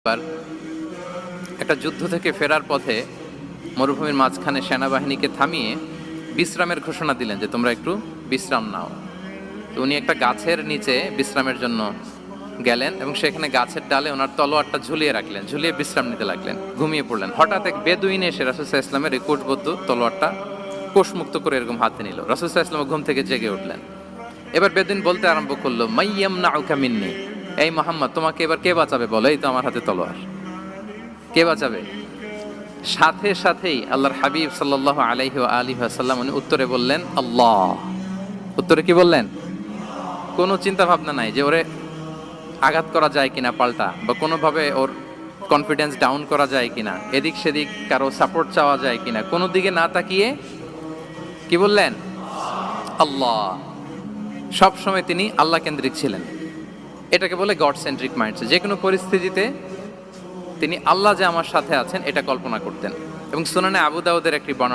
এবার একটা যুদ্ধ থেকে ফেরার পথে মরুভূমির মাঝখানে সেনাবাহিনীকে থামিয়ে বিশ্রামের ঘোষণা দিলেন যে তোমরা একটু বিশ্রাম নাও। তো উনি একটা গাছের নিচে বিশ্রামের জন্য গেলেন এবং সেখানে গাছের ডালে ওনার তলোয়ারটা ঝুলিয়ে রাখলেন, ঝুলিয়ে বিশ্রাম নিতে লাগলেন, ঘুমিয়ে পড়লেন। হঠাৎ এক বেদুইন এসে রাসূল সাল্লাল্লাহু আলাইহি ওয়াসাল্লামের এই কোষবদ্ধ তলোয়ারটা কোষমুক্ত করে এরকম হাতে নিল। রাসূল সাল্লাল্লাহু আলাইহি ওয়াসাল্লাম ঘুম থেকে জেগে উঠলেন। এবার বেদুইন বলতে আরম্ভ করলো, মাইয়ামনাউকা মিন্নি, এই মুহাম্মদ তোমাকে এবার কে বাঁচাবে বলো, এই তো আমার হাতে তলোয়ার, কে বাঁচাবে? সাথে সাথেই আল্লাহর হাবিব সাল্লাল্লাহু আলাইহি ওয়া আলিহি ওয়াসাল্লাম উনি উত্তরে বললেন আল্লাহ। উত্তরে কি বললেন? কোনো চিন্তা ভাবনা নাই যে ওরে আঘাত করা যায় কিনা পাল্টা, বা কোনোভাবে ওর কনফিডেন্স ডাউন করা যায় কিনা, এদিক সেদিক কারো সাপোর্ট চাওয়া যায় কিনা, কোনো দিকে না তাকিয়ে কি বললেন? আল্লাহ। সব সময় তিনি আল্লাহ কেন্দ্রিক ছিলেন। এটাকে বলে গড সেন্ট্রিক মাইন্ডসেট। যে কোনো পরিস্থিতিতে তিনি আল্লাহ যে আমার সাথে আছেন এটা কল্পনা করতেন। এবং সুনানে আবু দাউদের একটি বর্ণনা